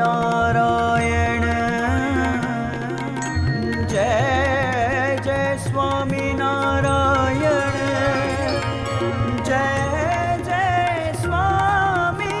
स्वामीनारायण जय जय स्वामीनारायण जय जय Swaminarayan.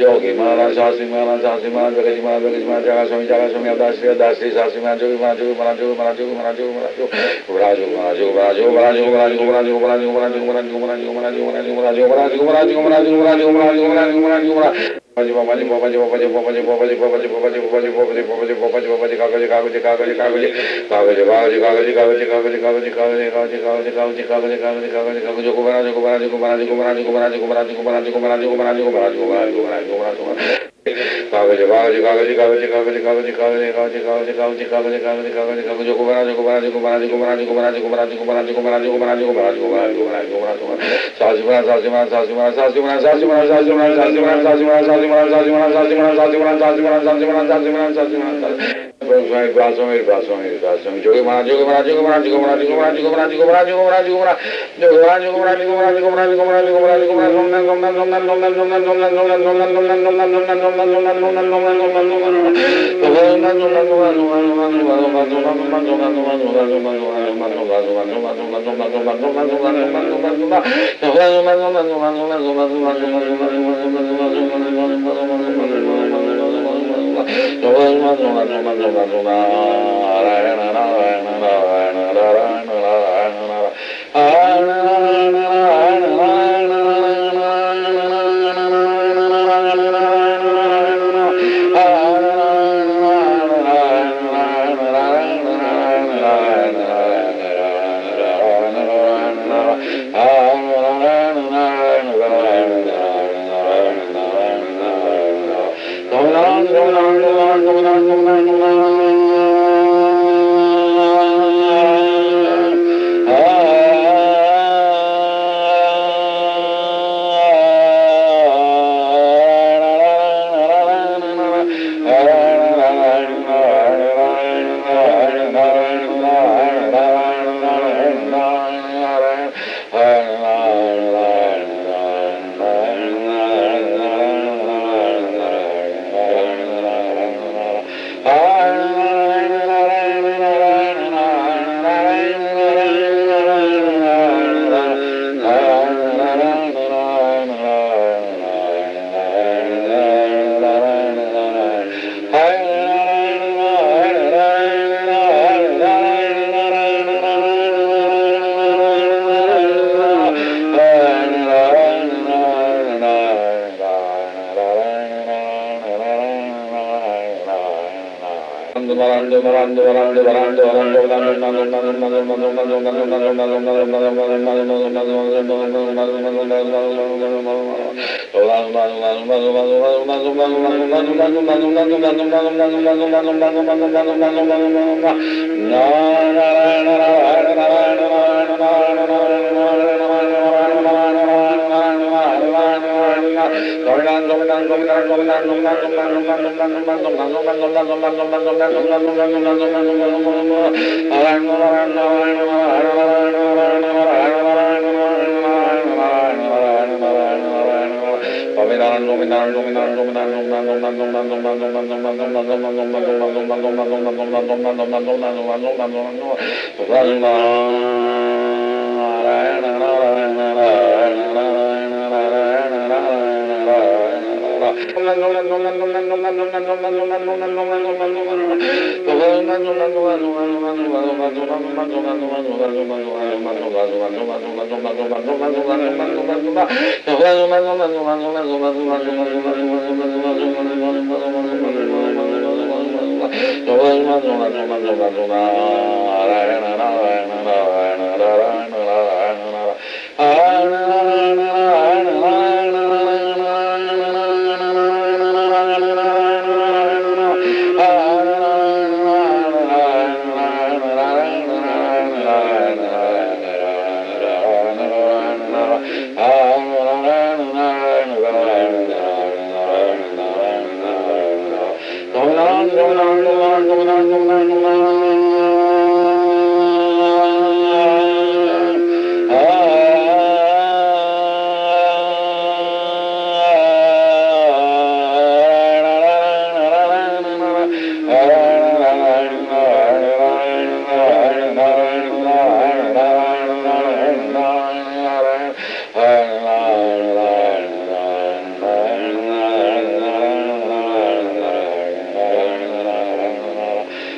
Yogi Maharaj, Shasi Maharaj, Bhagaji Maharaj, Jaga Swami, Adasi, Shasi Maharaj, Yogi Maharaj, Yogi Maharaj, Yogi Maharaj, Yogi Maharaj, Yogi Maharaj,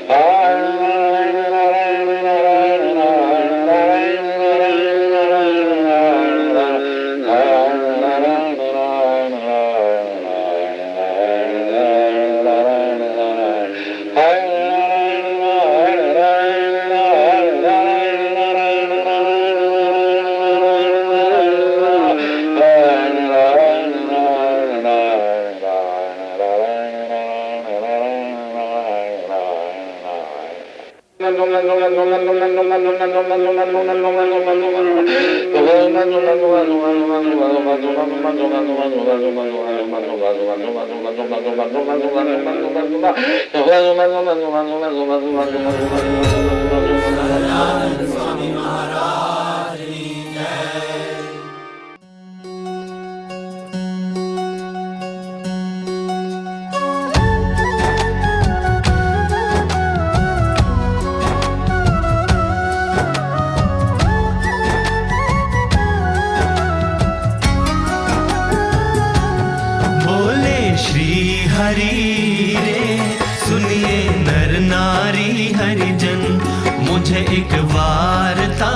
Ah Swami Maharaj की जय। बोले श्री हरि रे सुनिए नर नारी हरिजन, मुझे एक वार्ता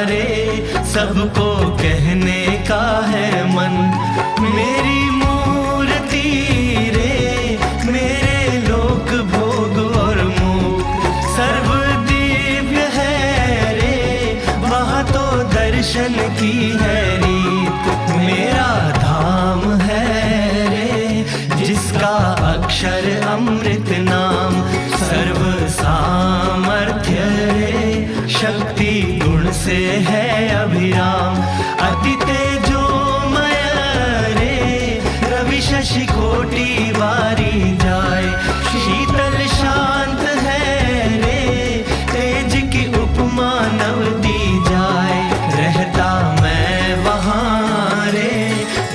रे सबको कहने का है मन। मेरी मूर्ति रे मेरे लोक भोग और मुख सर्व दिव्य है रे, वहाँ तो दर्शन की है रीत। मेरा धाम है रे जिसका अक्षर अमृत नाम, सर्व सामर्थ्य रे शक्ति गुण से है अभिराम। अति तेजोमय रे रवि शशि कोटि वारी जाए, शीतल शांत है रे तेज की उपमा नव दी जाए। रहता मैं वहाँ रे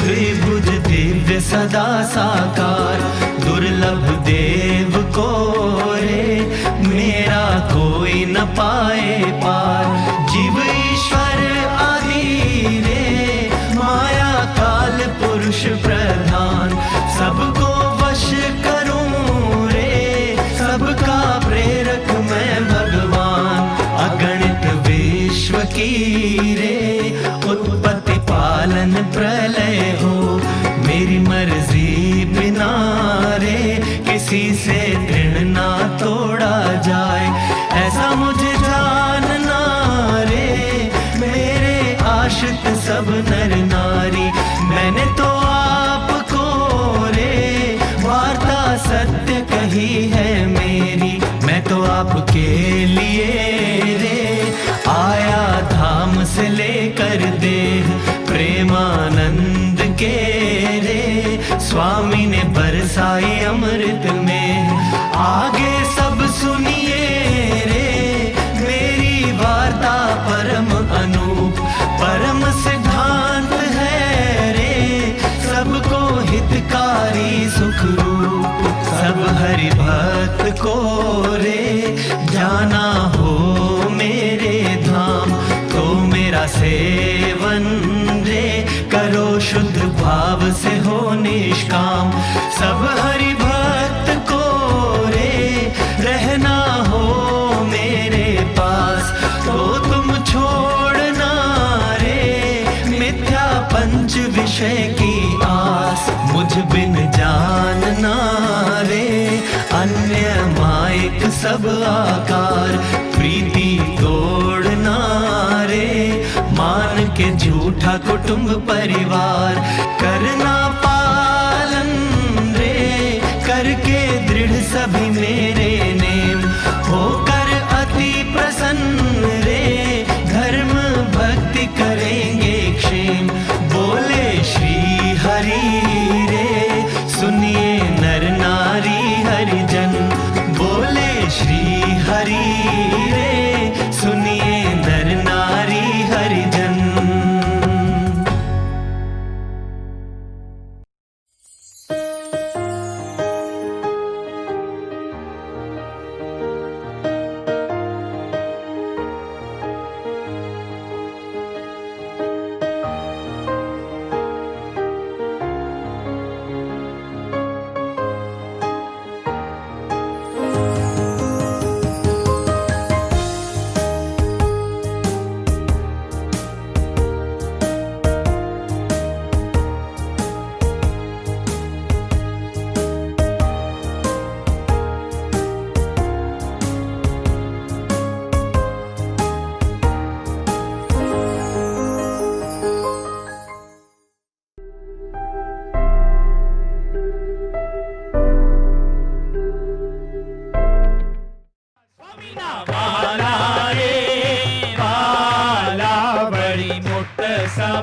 द्विभुज दिव्य सदा साकार, दुर्लभ देव को रे मेरा कोई न पाए पार। जीव ईश्वर आदि रे माया काल पुरुष प्रधान, सबको वश करूं रे सबका प्रेरक मैं भगवान। अगणित विश्व की रे उत्पत्ति पालन प्रलय हो, मेरी मर्जी बिना रे किसी से तृण ना तोड़ा जाए। ऐसा मुझे जानना रे मेरे आश्रित सब नर नारी, मैंने तो आपको रे वार्ता सत्य कही है मेरी। मैं तो आपके लिए रे आया धाम से लेकर देह, प्रेमानंद के रे स्वामी ने बरसाई अमृत में। आगे सब सुनिए रे मेरी वार्ता परम अनूप, परम सिद्धांत है रे सबको हितकारी सुखरूप। सब हरि भक्त को रे जाना हो मेरे धाम, तो मेरा सेवन रे करो शुद्ध भाव से हो निष्काम। सब हरि भक्त को रे रहना हो मेरे पास, तो तुम छोड़ना रे मिथ्या पंच विषय की आस। मुझ बिन जानना रे अन्य मायक सब आकार, प्रीति तोड़ना रे मान के झूठा कुटुंब परिवार। करना पालन रे करके दृढ़ सभी मेरे नेम, होकर अति प्रसन्न रे धर्म भक्ति करेंगे क्षेम। बोले श्री हरि रे सुनिए नर नारी हरिजन, बोले श्री हरि रे सुनिए नर नारी हरिजन।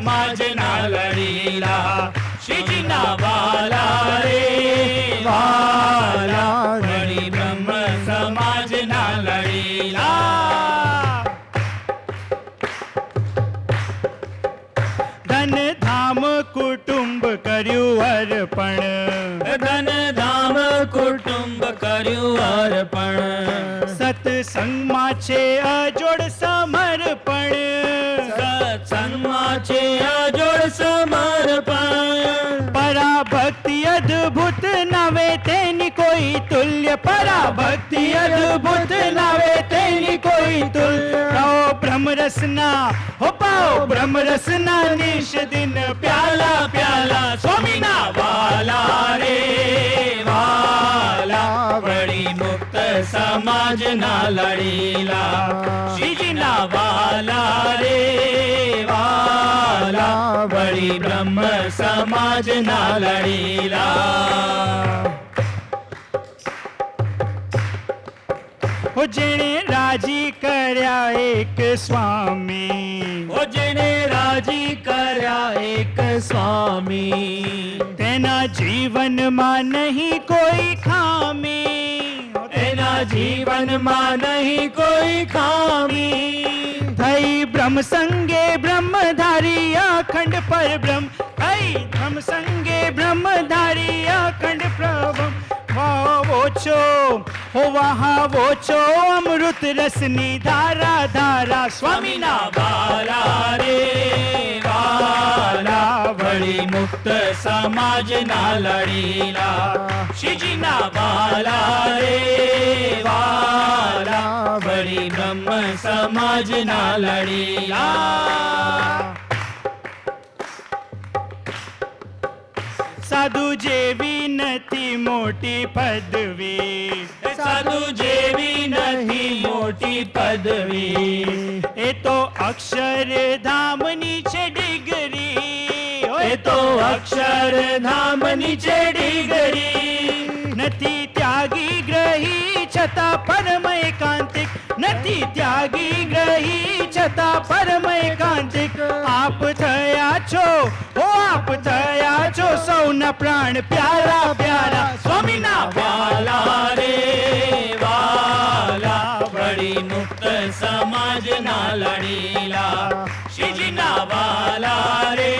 સમાજના લડીલા શ્રીજીના વાલા રે વાલા વળી બ્રહ્મ સમાજના લડીલા ધન ધામ કુટુંબ કર્યું અર્પણ ધન ધામ કુટુંબ કર્યું અર્પણ સત્સંગમાં છે અજોડ સમર્પણ સત્સંગમાં છે અજોડ સમર્પણ પરાભક્તિ અદ્ભુત નવે તેની કોઈ તુલ્ય પરાભક્તિ અદ્ભુત નવે તેની કોઈ તુલ્ય પાઓ બ્રહ્મરસના હો પાઓ બ્રહ્મરસના નિશ દિન પ્યાલા પ્યાલા સ્વામીના વાલા રે વાલા વળી મુક્ત સમાજના લડીલા શ્રીજીના વાલા રે વાલા વળી બ્રહ્મ સમાજના લડીલા હો જેણે રાજી કર્યા એક સ્વામી ઓ જેને રાજી કર્યા એક સ્વામી તેના જીવનમાં નહીં કોઈ ખામી એના જીવનમાં નહીં કોઈ ખામી થઈ બ્રહ્મ સંગે બ્રહ્મધારી અખંડ પર બ્રહ્મ થઈ બ્રહ્મ સંગે બ્રહ્મધારી અખંડ પ્રભમ વાવો છો હો વહાવો છો અમૃત રસની ધારા ધારા સ્વામીના વાલા રે વાલા વળી મુક્ત સમાજના લડીલા શ્રીજીના વાલા રે વાલા વળી બ્રહ્મ સમાજના લડીલા સાધુ જેવી નથી મોટી પદવી સાધુ જેવી નથી મોટી પદવી એ તો અક્ષરધામની છે ડિગ્રી એ તો અક્ષરધામની છે ડિગ્રી નથી ત્યાગી ગ્રહી છતાં પરમ એકાંતિક નથી ત્યાગી ગ્રહી છતાં પરમ એકાંતિક આપ થયા છો ઓ આપ થયા છો સૌના પ્રાણ પ્યારા પ્યારા સ્વામીના વાલા રે વાલા વળી મુક્ત સમાજના લડીલા શ્રીજીના વાલા રે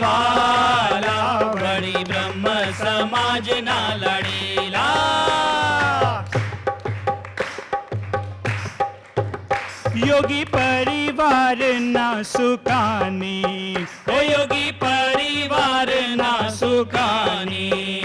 વાલા વળી બ્રહ્મ સમાજના લડીલા યોગી પરિવારના સુકાની ઓ યોગી પરિવારના સુખાની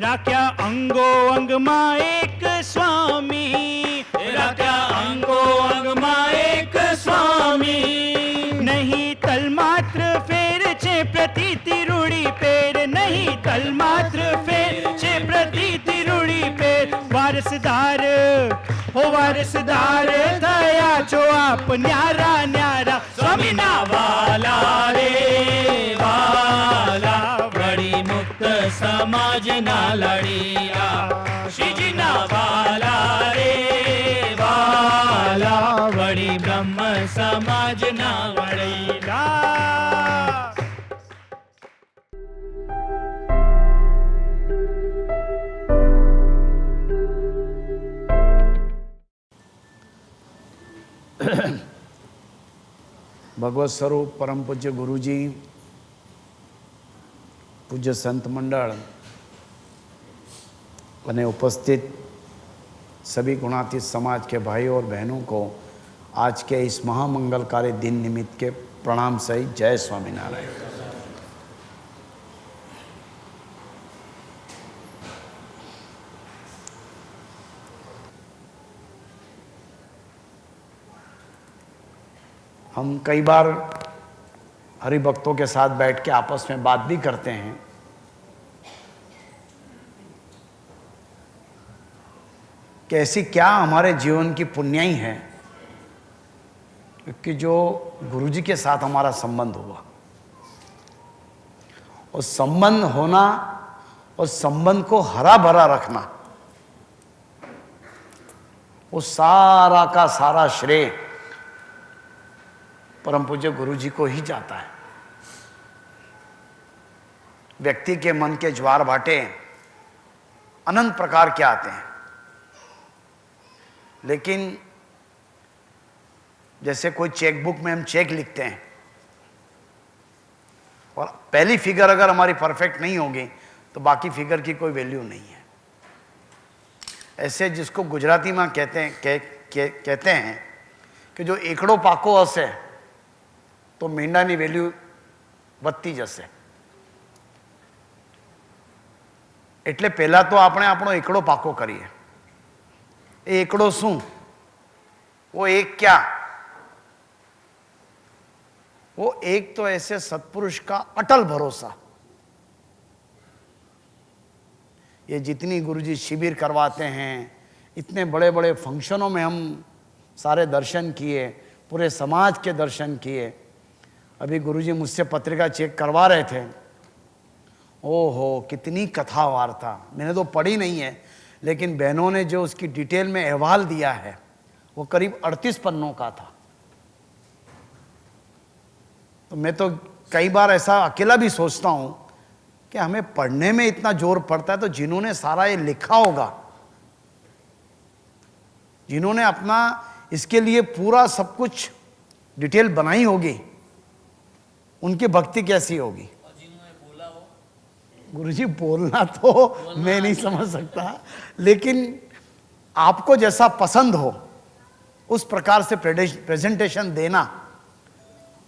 રાખ્યા અંગો અંગમાં એક સ્વામી રાખ્યા અંગો અંગમાં એક સ્વામી નહીં તલમાત્ર ફેર છે પ્રતીતિ રૂડી પેર નહીં તલમાત્ર ફેર છે પ્રતીતિ રૂડી પેર વારસદાર હો વારસદાર થયા છો આપ ન્યારા ન્યારા સ્વામીના વાલા રે વાલા વળી મુક્ત સમાજના લડીલા શ્રીજીના વાલા રે વાલા વળી બ્રહ્મ સમાજના વડીલા ભગવત સ્વરૂપ પરમ પૂજ્ય ગુરુજી, पूज्य संत मंडल અને उपस्थित सभी गुणातीत समाज के भाइयों और बहनों को आज के इस महामंगलकारी दिन निमित्त के प्रणाम सहित जय स्वामीनारायण। हम कई बार हरिभक्तों के साथ बैठ के आपस में बात भी करते हैं कि ऐसी क्या हमारे जीवन की पुण्याई है कि जो गुरुजी के साथ हमारा संबंध हुआ, और संबंध होना और संबंध को हरा भरा रखना, वो सारा का सारा श्रेय परम पूज्य गुरुजी को ही जाता है। व्यक्ति के मन के ज्वार भाटे अनंत प्रकार के आते हैं, लेकिन जैसे कोई चेकबुक में हम चेक लिखते हैं और पहली फिगर अगर हमारी परफेक्ट नहीं होगी तो बाकी फिगर की कोई वैल्यू नहीं है। ऐसे जिसको गुजराती में कहते हैं कि जो एकड़ो पाको हसे तो मींडानी वैल्यू વધતી જશે। એટલે પહેલા તો આપણે આપણો એકડો પાકો કરીએ। એ એકડો શું? वो एक क्या? वो एक तो ऐसे सत्पुरुष का अटल भरोसा। ये जितनी गुरुजी शिविर करवाते हैं, इतने बड़े बड़े फंक्शनों में हम सारे दर्शन किए, पूरे समाज के दर्शन किए। अभी गुरुजी मुझसे पत्रिका चेक करवा रहे थे। ओहो, कितनी कथा वार्ता, मैंने तो पढ़ी नहीं है, लेकिन बहनों ने जो उसकी डिटेल में अहवाल दिया है वो करीब 38 पन्नों का था। तो मैं तो कई बार ऐसा अकेला भी सोचता हूँ कि हमें पढ़ने में इतना जोर पड़ता है, तो जिन्होंने सारा ये लिखा होगा, जिन्होंने अपना इसके लिए पूरा सब कुछ डिटेल बनाई होगी, उनकी भक्ति कैसी होगी। गुरुजी बोलना तो मैं नहीं समझ सकता, लेकिन आपको जैसा पसंद हो उस प्रकार से प्रेजेंटेशन देना,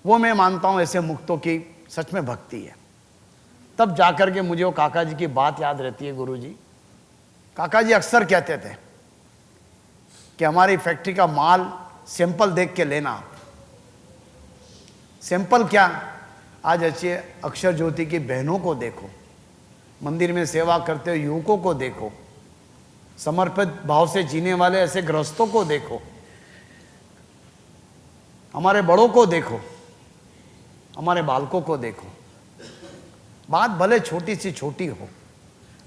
वो मैं मानता हूं ऐसे मुक्तों की सच में भक्ति है। तब जाकर के मुझे वो काका जी की बात याद रहती है। गुरुजी, काका जी अक्सर कहते थे कि हमारी फैक्ट्री का माल सैंपल देख के लेना। सैंपल क्या? आज अच्छे अक्षर ज्योति की बहनों को देखो, मंदिर में सेवा करते हुए युवकों को देखो, समर्पित भाव से जीने वाले ऐसे गृहस्थों को देखो, हमारे बड़ों को देखो, हमारे बालकों को देखो। बात भले छोटी सी छोटी हो,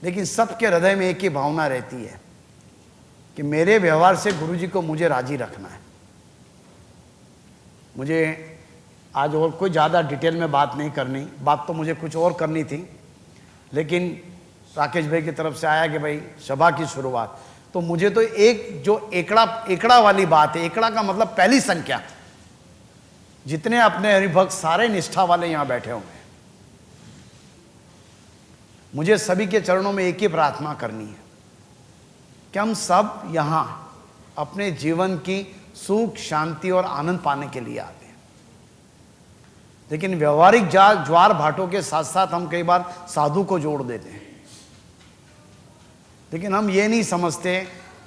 लेकिन सबके हृदय में एक ही भावना रहती है कि मेरे व्यवहार से गुरुजी को मुझे राजी रखना है। मुझे आज और कोई ज़्यादा डिटेल में बात नहीं करनी, बात तो मुझे कुछ और करनी थी, लेकिन राकेश भाई की तरफ से आया कि भाई सभा की शुरुआत, तो मुझे तो एक जो एकड़ा वाली बात है, एकड़ा का मतलब पहली संख्या, जितने अपने हरिभक्त सारे निष्ठा वाले यहाँ बैठे होंगे, मुझे सभी के चरणों में एक ही प्रार्थना करनी है कि हम सब यहाँ अपने जीवन की सुख, शांति और आनंद पाने के लिए आते हैं। लेकिन व्यवहारिक ज्वार भाटों के साथ साथ हम कई बार साधु को जोड़ देते हैं, लेकिन हम ये नहीं समझते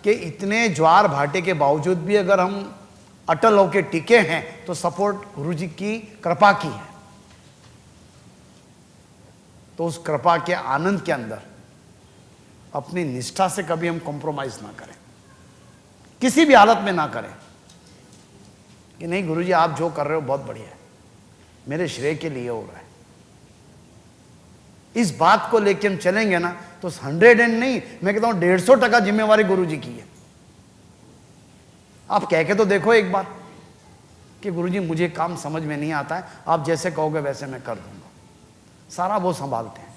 कि इतने ज्वार भाटे के बावजूद भी अगर हम अटल होकर टिके हैं तो सपोर्ट गुरुजी की कृपा की है। तो उस कृपा के आनंद के अंदर अपनी निष्ठा से कभी हम कॉम्प्रोमाइज ना करें, किसी भी हालत में ना करें कि नहीं गुरुजी आप जो कर रहे हो बहुत बढ़िया है, मेरे श्रेय के लिए हो रहा है। इस बात को लेकर हम चलेंगे ना तो 100 एंड नहीं, मैं कहता हूं 150% जिम्मेवारी गुरुजी की है। आप कह के तो देखो एक बार कि गुरुजी मुझे काम समझ में नहीं आता है, आप जैसे कहोगे वैसे मैं कर दूंगा। सारा वो संभालते हैं।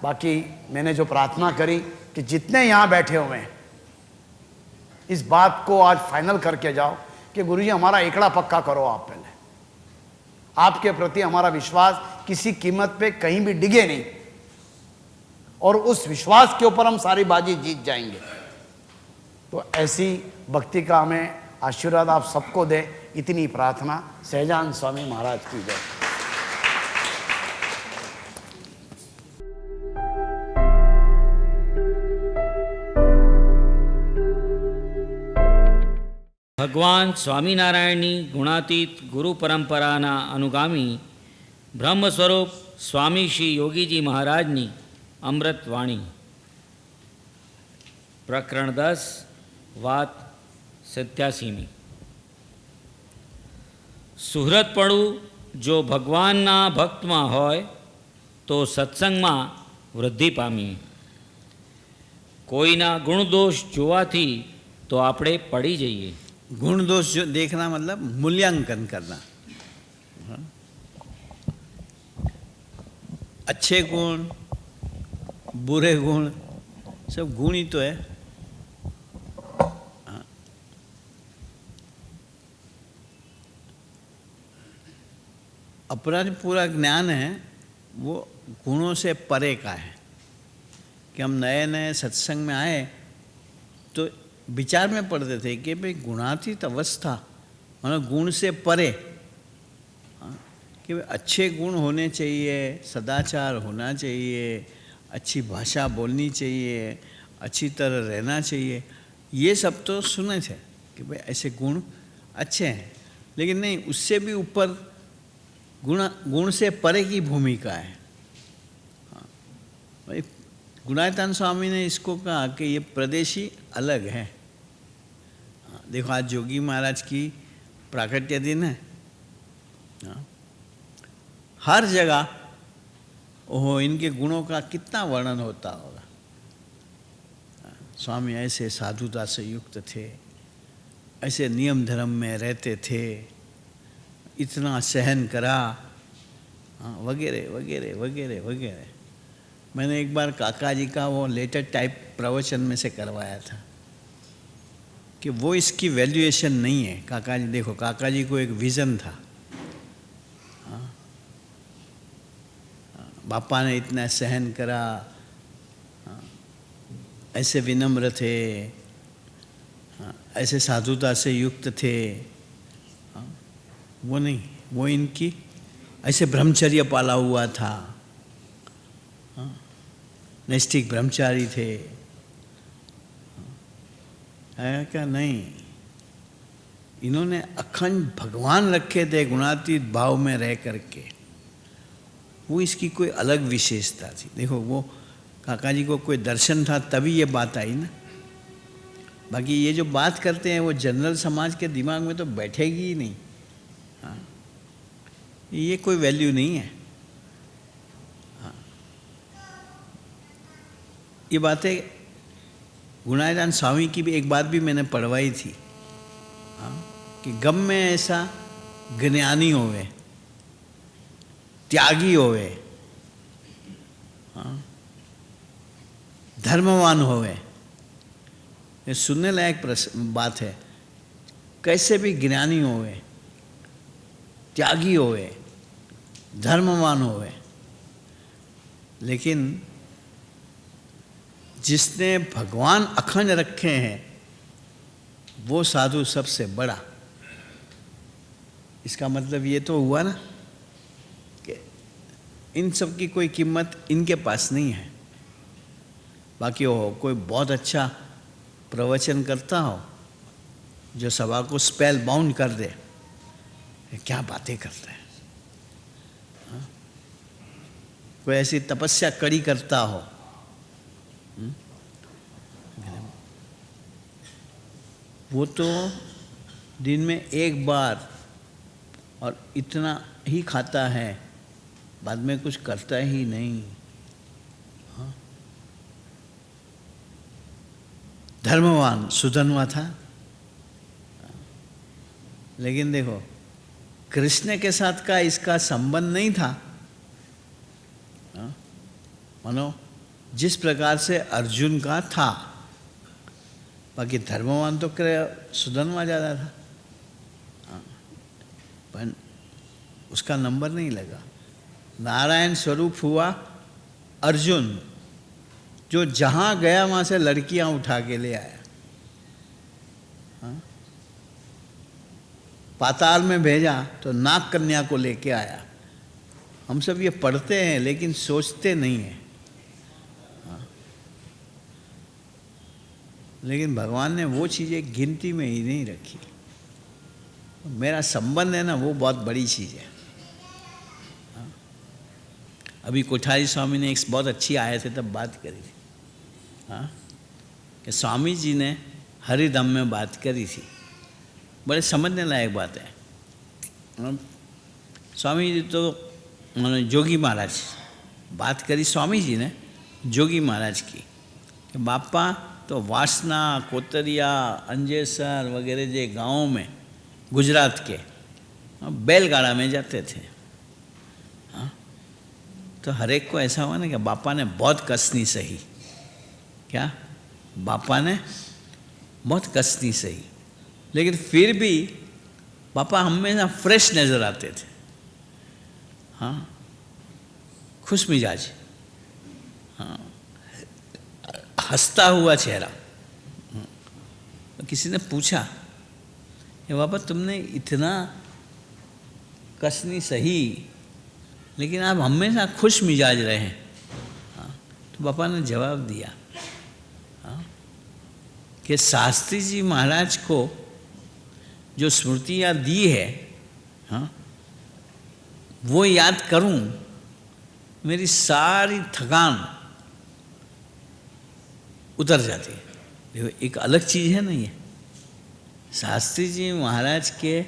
बाकी मैंने जो प्रार्थना करी कि जितने यहां बैठे हुए हैं इस बात को आज फाइनल करके जाओ कि गुरुजी हमारा एकड़ा पक्का करो। आप पहले आपके प्रति हमारा विश्वास किसी कीमत पे कहीं भी डिगे नहीं, और उस विश्वास के ऊपर हम सारी बाजी जीत जाएंगे। तो ऐसी भक्ति का हमें आशीर्वाद आप सबको दे, इतनी प्रार्थना। सहजानंद स्वामी महाराज की जय। ભગવાન સ્વામિનારાયણની ગુણાતીત ગુરુ પરંપરાના અનુગામી બ્રહ્મ સ્વરૂપ સ્વામી શ્રી યોગીજી મહારાજની અમૃતવાણી પ્રકરણ 10 વાત 87મી। સુહૃદપણું જો ભગવાનના ભક્તમાં હોય તો સત્સંગમાં વૃદ્ધિ પામી। કોઈના ગુણદોષ જોવાથી તો આપણે પડી જઈએ। गुण दोष जो देखना मतलब मूल्यांकन करना। अच्छे गुण, बुरे गुण, सब गुण ही तो है। हाँ। अपना जो पूरा ज्ञान है वो गुणों से परे का है। कि हम नए नए सत्संग में आए तो विचार में पड़ते थे कि भाई गुणातीत अवस्था मतलब गुण से परे, हाँ, कि भाई अच्छे गुण होने चाहिए, सदाचार होना चाहिए, अच्छी भाषा बोलनी चाहिए, अच्छी तरह रहना चाहिए। ये सब तो सुने थे कि भाई ऐसे गुण अच्छे हैं, लेकिन नहीं, उससे भी ऊपर गुण से परे की भूमिका है। हाँ, भाई गुणातीतानंद स्वामी ने इसको कहा कि ये प्रदेशी अलग है। हाँ, देखो आज जोगी महाराज की प्राकट्य दिन है। हाँ, हर जगह ओहो इनके गुणों का कितना वर्णन होता होगा। हाँ, स्वामी ऐसे साधुता से युक्त थे, ऐसे नियम धर्म में रहते थे, इतना सहन करा, हाँ, वगैरह वगैरह वगैरह वगैरह। मैंने एक बार काका जी का वो लेटर टाइप प्रवचन में से करवाया था कि वो इसकी वैल्यूएशन नहीं है। काका जी देखो, काका जी को एक विज़न था। हाँ, बापा ने इतना सहन करा, हाँ, ऐसे विनम्र थे, हाँ, ऐसे साधुता से युक्त थे। हाँ, वो नहीं, वो इनकी ऐसे ब्रह्मचर्य पाला हुआ था, हाँ, नैष्ठिक ब्रह्मचारी थे। है क्या? नहीं, इन्होंने अखंड भगवान रखे थे गुणातीत भाव में रह करके। वो इसकी कोई अलग विशेषता थी। देखो वो काका जी को कोई दर्शन था तभी ये बात आई ना। बाकी ये जो बात करते हैं वो जनरल समाज के दिमाग में तो बैठेगी ही नहीं। हाँ, ये कोई वैल्यू नहीं है। हाँ, ये बातें गुणातीतानंद स्वामी की भी एक बात भी मैंने पढ़वाई थी। हाँ, कि गम में ऐसा ज्ञानी होवे, त्यागी होवे, हाँ, धर्मवान होवे। ये सुनने लायक बात है। कैसे भी ज्ञानी होवे, त्यागी होवे, धर्मवान होवे, लेकिन जिसने भगवान अखंड रखे हैं वो साधु सबसे बड़ा। इसका मतलब ये तो हुआ ना कि इन सब की कोई कीमत इनके पास नहीं है। बाकी हो कोई बहुत अच्छा प्रवचन करता हो जो सभा को स्पेल बाउंड कर दे, क्या बातें करता है। हाँ? कोई ऐसी तपस्या कड़ी करता हो, वो तो दिन में एक बार और इतना ही खाता है, बाद में कुछ करता ही नहीं। हाँ? धर्मवान सुधनवा था, लेकिन देखो कृष्ण के साथ का इसका संबंध नहीं था। हाँ? मानो जिस प्रकार से अर्जुन का था, बाकी धर्मवान तो सुधनवा ज़्यादा था। हाँ, पर उसका नंबर नहीं लगा। नारायण स्वरूप हुआ अर्जुन, जो जहाँ गया वहाँ से लड़कियाँ उठा के ले आया। हाँ? पाताल में भेजा तो नाग कन्या को लेके आया। हम सब ये पढ़ते हैं लेकिन सोचते नहीं हैं। लेकिन भगवान ने वो चीज़ें गिनती में ही नहीं रखी। मेरा संबंध है ना, वो बहुत बड़ी चीज़ है। अभी कोठारी स्वामी ने एक बहुत अच्छी आए थे तब बात करी थी। हाँ, कि स्वामी जी ने हरिदम में बात करी थी, बड़े समझने लायक बात है। स्वामी जी तो जोगी महाराज बात करी, स्वामी जी ने जोगी महाराज की कि बापा तो वासना, कोतरिया, अंजेसर वगैरह जे गाँव में गुजरात के बैलगाड़ा में जाते थे। हाँ? तो हर एक को ऐसा हुआ ना कि बापा ने बहुत कसनी सही, क्या बापा ने बहुत कसनी सही, लेकिन फिर भी पापा हमेशा फ्रेश नज़र आते थे। हाँ, खुश मिजाज, हाँ, हंसता हुआ चेहरा। किसी ने पूछा कि पापा तुमने इतना कसनी सही लेकिन आप हमेशा खुश मिजाज रहे हैं। हाँ, तो पापा ने जवाब दिया कि शास्त्री जी महाराज को जो स्मृतियाँ दी है, हाँ, वो याद करूं, मेरी सारी थकान उतर जाती है। देखो एक अलग चीज़ है ना ये, शास्त्री जी महाराज के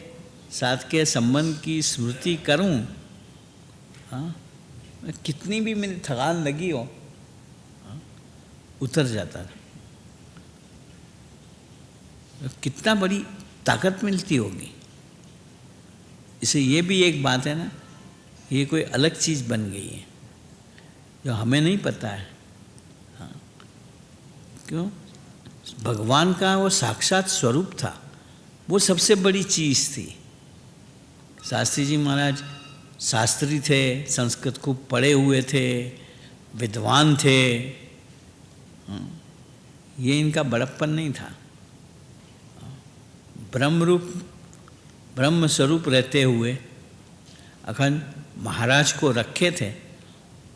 साथ के संबंध की स्मृति करूं, हाँ, कितनी भी मेरी थकान लगी हो, हाँ, उतर जाता है। कितना बड़ी ताकत मिलती होगी। इसे ये भी एक बात है ना, ये कोई अलग चीज़ बन गई है जो हमें नहीं पता है। हाँ, क्यों? भगवान का वो साक्षात स्वरूप था, वो सबसे बड़ी चीज़ थी। शास्त्री जी महाराज शास्त्री थे, संस्कृत खूब पढ़े हुए थे, विद्वान थे, हाँ, ये इनका बड़प्पन नहीं था। ब्रह्म स्वरूप रहते हुए अखंड महाराज को रखे थे,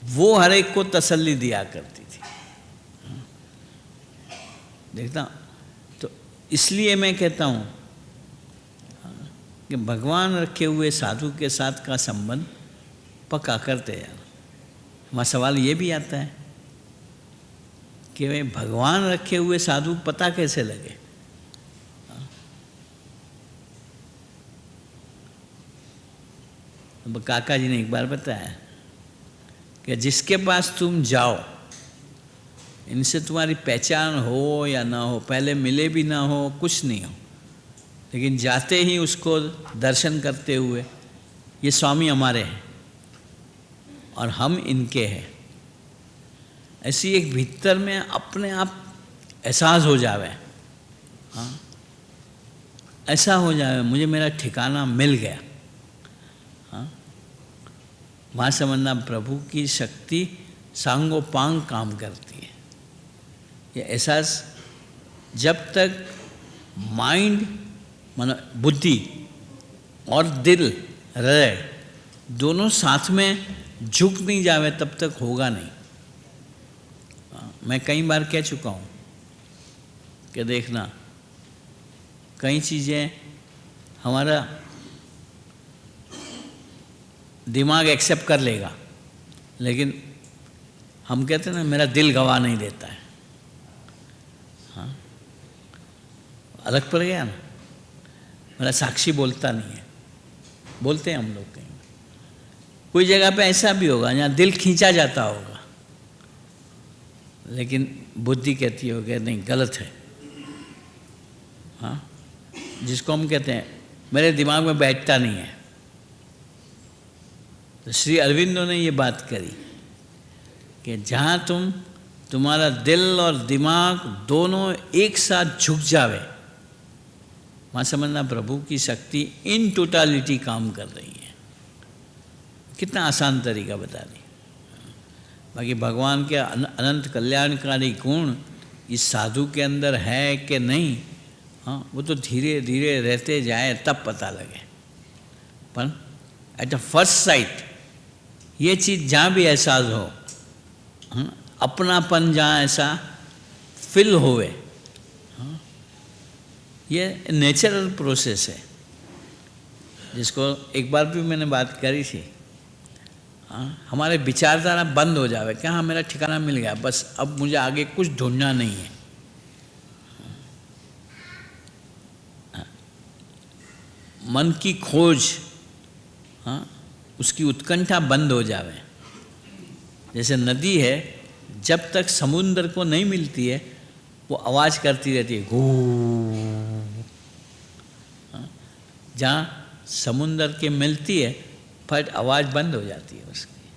वो हर एक को तसल्ली दिया करती थी। देखता, तो इसलिए मैं कहता हूँ कि भगवान रखे हुए साधु के साथ का संबंध पक्का करते हैं। वहाँ सवाल ये भी आता है कि वे भगवान रखे हुए साधु पता कैसे लगे। अब काका जी ने एक बार बताया कि जिसके पास तुम जाओ, इनसे तुम्हारी पहचान हो या ना हो, पहले मिले भी ना हो, कुछ नहीं हो, लेकिन जाते ही उसको दर्शन करते हुए ये स्वामी हमारे हैं और हम इनके हैं, ऐसी एक भीतर में अपने आप एहसास हो जावे। हाँ, ऐसा हो जावे मुझे मेरा ठिकाना मिल गया। हाँ, वहाँ समझना प्रभु की शक्ति सांगो पांग काम करती है। ये एहसास जब तक माइंड मानो बुद्धि और दिल हृदय दोनों साथ में झुक नहीं जावे तब तक होगा नहीं। मैं कई बार कह चुका हूँ कि देखना, कई चीज़ें हमारा दिमाग एक्सेप्ट कर लेगा, लेकिन हम कहते हैं ना मेरा दिल गवाह नहीं देता है। हाँ, अलग पड़ गया ना, मेरा साक्षी बोलता नहीं है। बोलते हैं हम लोग कहीं, कोई जगह पे ऐसा भी होगा जहाँ दिल खींचा जाता होगा, लेकिन बुद्धि कहती होगी नहीं, गलत है। हाँ, जिसको हम कहते हैं मेरे दिमाग में बैठता नहीं है। तो श्री अरविंदो ने ये बात करी कि जहाँ तुम्हारा दिल और दिमाग दोनों एक साथ झुक जावे, वहाँ समझना प्रभु की शक्ति इन टोटालिटी काम कर रही है। कितना आसान तरीका बता दी। बाकी भगवान के अनंत कल्याणकारी गुण इस साधु के अंदर है कि नहीं, हाँ, वो तो धीरे धीरे रहते जाए तब पता लगे। पर एट द फर्स्ट साइट ये चीज़ जहाँ भी एहसास हो, हाँ, अपनापन जहाँ ऐसा फिल होवे, हाँ, ये नेचुरल प्रोसेस है, जिसको एक बार भी मैंने बात करी थी। हाँ, हमारे विचारधारा बंद हो जावे कि हाँ मेरा ठिकाना मिल गया, बस अब मुझे आगे कुछ ढूंढना नहीं है। मन की खोज, हाँ, उसकी उत्कंठा बंद हो जावे। जैसे नदी है, जब तक समुद्र को नहीं मिलती है वो आवाज़ करती रहती है घू। हाँ, जहाँ समुद्र के मिलती है फट आवाज़ बंद हो जाती है उसकी।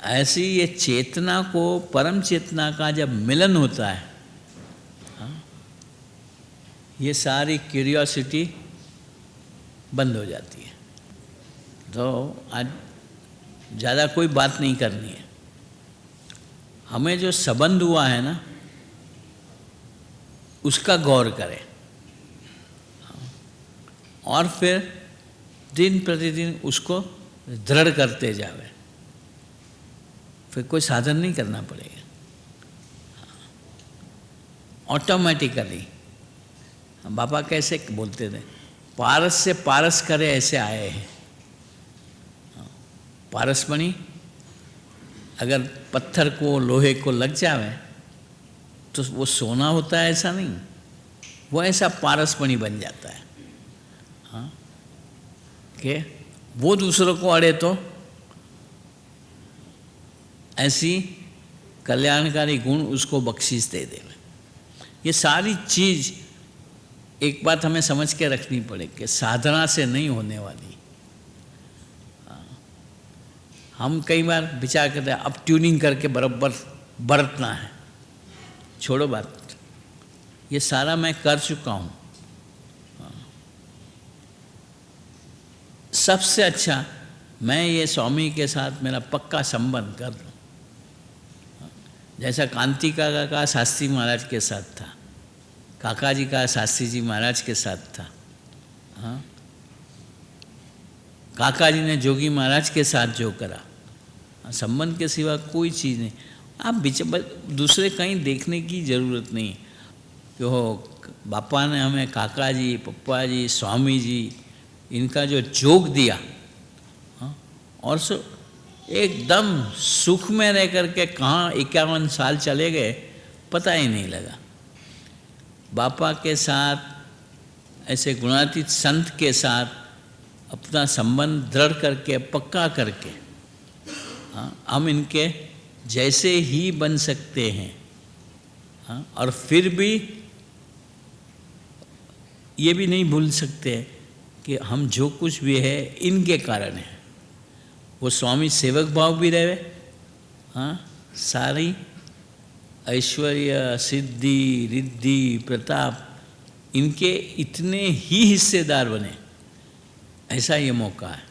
ऐसी ये चेतना को परम चेतना का जब मिलन होता है, हाँ, ये सारी क्यूरियोसिटी बंद हो जाती है। तो आज ज़्यादा कोई बात नहीं करनी है। हमें जो संबंध हुआ है ना, उसका गौर करें और फिर दिन प्रतिदिन उसको दृढ़ करते जावे। फिर कोई साधन नहीं करना पड़ेगा, ऑटोमेटिकली। बाबा कैसे बोलते थे, पारस से पारस करे ऐसे आए हैं। पारसमणि अगर पत्थर को लोहे को लग जावे तो वो सोना होता है, ऐसा नहीं, वो ऐसा पारसमणि बन जाता है। हाँ, कि वो दूसरों को अड़े तो ऐसी कल्याणकारी गुण उसको बख्शीश दे देवे। ये सारी चीज़ एक बात हमें समझ के रखनी पड़ेगी कि साधना से नहीं होने वाली। हम कई बार विचार करते हैं अब ट्यूनिंग करके बराबर बरतना है। छोड़ो बात, ये सारा मैं कर चुका हूँ। सबसे अच्छा मैं ये स्वामी के साथ मेरा पक्का संबंध कर लूँ, जैसा कांति काका का शास्त्री महाराज के साथ था, काका जी का शास्त्री जी महाराज के साथ था। हाँ, काका जी ने जोगी महाराज के साथ जो करा, संबंध के सिवा कोई चीज़ नहीं। आप दूसरे कहीं देखने की ज़रूरत नहीं कि हो बापा ने हमें काका जी, पप्पा जी, स्वामी जी इनका जो जोग दिया, हाँ, और सो एकदम सुख में रह कर के कहाँ 51 साल चले गए पता ही नहीं लगा। बापा के साथ ऐसे गुणातीत संत के साथ अपना संबंध दृढ़ करके पक्का करके, हाँ, हम इनके जैसे ही बन सकते हैं। हाँ, और फिर भी ये भी नहीं भूल सकते कि हम जो कुछ भी है इनके कारण है। वो स्वामी सेवक भाव भी रहे। हाँ, सारी ऐश्वर्य, सिद्धि, रिद्धि, प्रताप इनके इतने ही हिस्सेदार बने, ऐसा ये मौका है।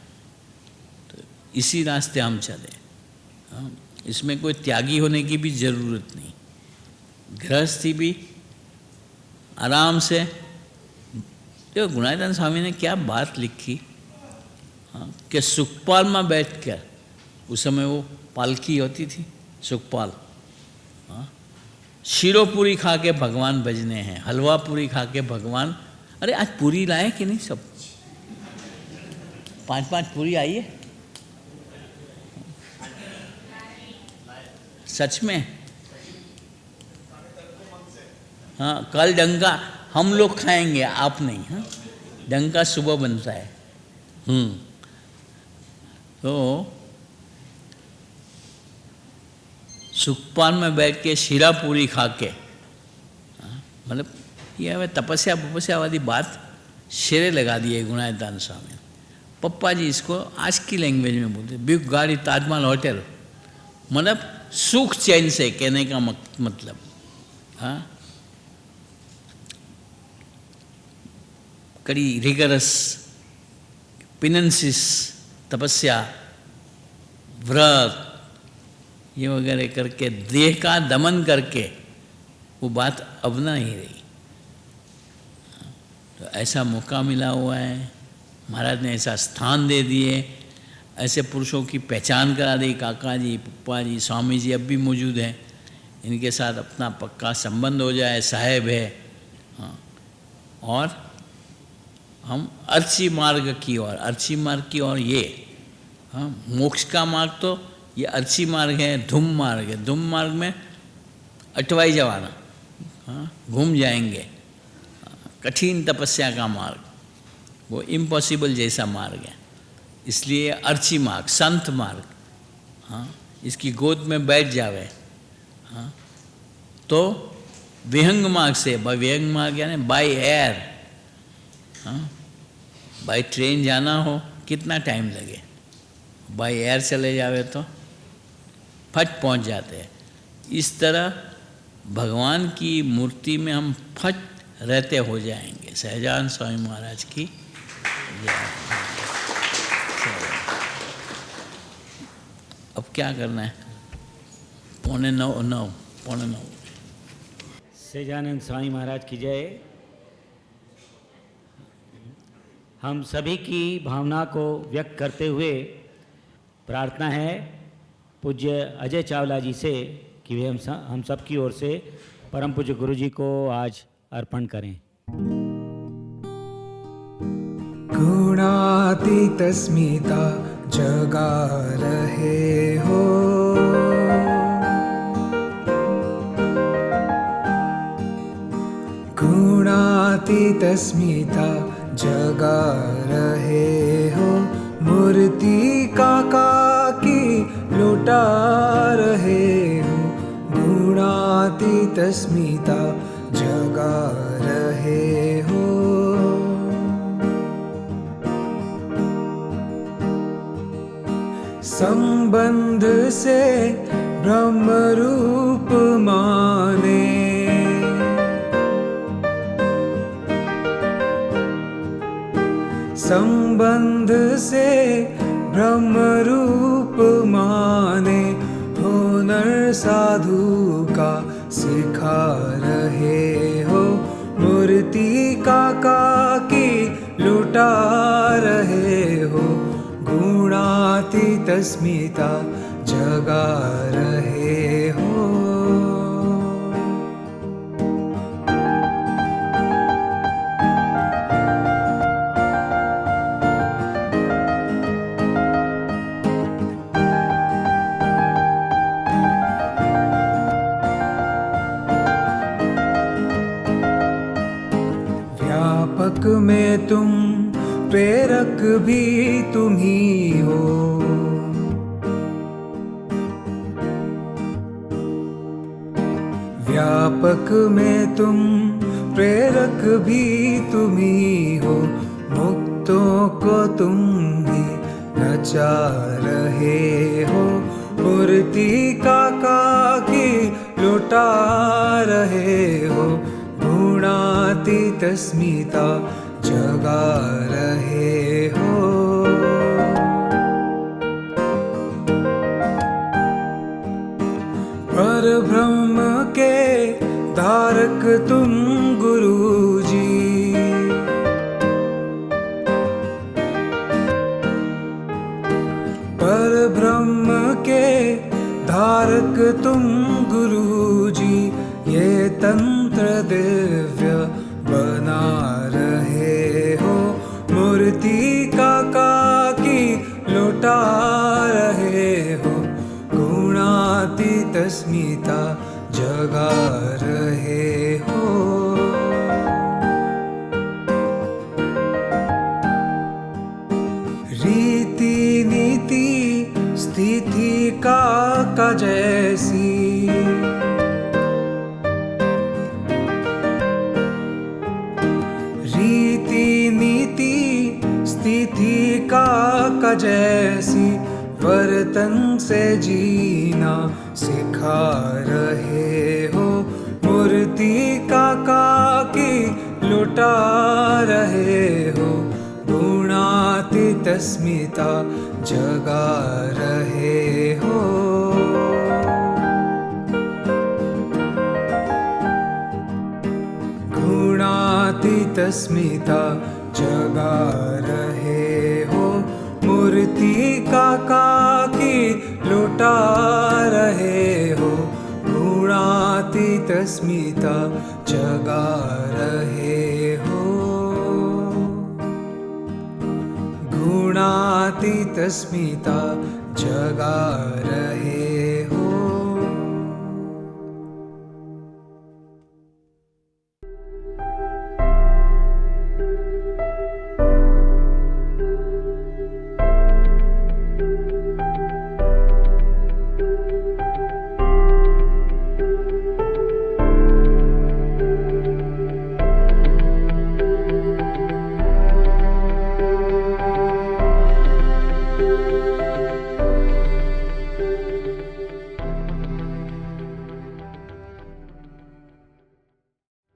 तो इसी रास्ते हम चले। हाँ, इसमें कोई त्यागी होने की भी ज़रूरत नहीं। गृहस्थी भी आराम से, देखो गुणातीतानंद स्वामी ने क्या बात लिखी, हाँ, कि सुखपाल में बैठ कर, उस समय वो पालकी होती थी सुखपाल, हाँ, शीरो पूरी खा के भगवान भजने हैं, हलवा पूरी खा के भगवान। अरे आज पूरी लाए कि नहीं सब? 5-5 पूरी आई है सच में? हाँ, कल डंका हम लोग खाएंगे, आप नहीं। हाँ, डंका सुबह बनता है। तो सुखपान में बैठ के शीरा पूरी खा के, मतलब ये हमें तपस्या वाली बात शेरे लगा दी है गुणातीतानंद स्वामी। पप्पा जी इसको आज की लैंग्वेज में बोलते, बिग गाड़ी, ताजमहल होटल, मतलब सुख चैन से कहने का मतलब। हाँ, कड़ी रिगरस पिनेंसिस, तपस्या, व्रत ये वगैरह करके देह का दमन करके वो बात अब ना ही रही। तो ऐसा मौका मिला हुआ है, महाराज ने ऐसा स्थान दे दिए, ऐसे पुरुषों की पहचान करा दी। काका जी, पप्पा जी, स्वामी जी अब भी मौजूद हैं, इनके साथ अपना पक्का संबंध हो जाए, साहेब है। हाँ, और हम अर्ची मार्ग की ओर, अर्ची मार्ग की ओर ये, हाँ, मोक्ष का मार्ग तो ये अर्ची मार्ग है, धूम मार्ग है। धूम मार्ग में अटवाई जवाना, हाँ, घूम जाएंगे। कठिन तपस्या का मार्ग, वो इम्पॉसिबल जैसा मार्ग है, इसलिए अर्ची मार्ग, संत मार्ग। हाँ, इसकी गोद में बैठ जावे। हाँ, तो विहंग मार्ग से, विहंग मार्ग यानी बाय एयर, हाँ, बाय ट्रेन जाना हो कितना टाइम लगे, बाय एयर चले जावे तो फट पहुंच जाते हैं। इस तरह भगवान की मूर्ति में हम फट रहते हो जाएंगे। सहजानंद स्वामी महाराज की जय। अब क्या करना है? 8:45 सहजानंद स्वामी महाराज की जय। हम सभी की भावना को व्यक्त करते हुए प्रार्थना है पूज्य अजय चावला जी से कि वे हम सब की ओर से परम पूज्य गुरु जी को आज अर्पण करें। गुणातीतस्मिता जगा रहे हो, गुणातीतस्मिता जगा रहे हो, मूर्ति काका की लुटा रहे हो, गुणातीतस्मिता जगा रहे हो। संबंध से ब्रह्म रूप माने, संबंध से ब्रह्म रूप माने, हुनर साधु का सिखा रहे हो, मूर्ति काका की लुटा रहे हो, गुणातीतस्मिता जगा रहे हो। व्यापक में तुम, प्रेरक भी तुम ही हो, व्यापक में तुम, प्रेरक भी तुम ही हो, मुक्तों को तुम ही नचा रहे हो, मूर्ति काका की लुटा रहे हो, गुणातीतस्मिता जगा रहे हो। पर ब्रह्म के धारक तुम गुरुजी, पर ब्रह्म के धारक तुम गुरुजी, ये तंत्र दिव्य बना रहे हो, मूर्ति काका की लुटा रहे हो, गुणातीतस्मिता जगा रहे हो। रीति नीति स्थिति काका जैसी, स्थिति काका जैसी, वर्तन से जीना सिखा रहे हो, मूर्ति काका की लुटा रहे हो, गुणातीतस्मिता जगा रहे हो। गुणातीतस्मिता जगा रहे हो, मूर्ति काका की लुटा रहे हो, गुणातीतस्मिता जगा रहे हो, गुणातीतस्मिता जगा रहे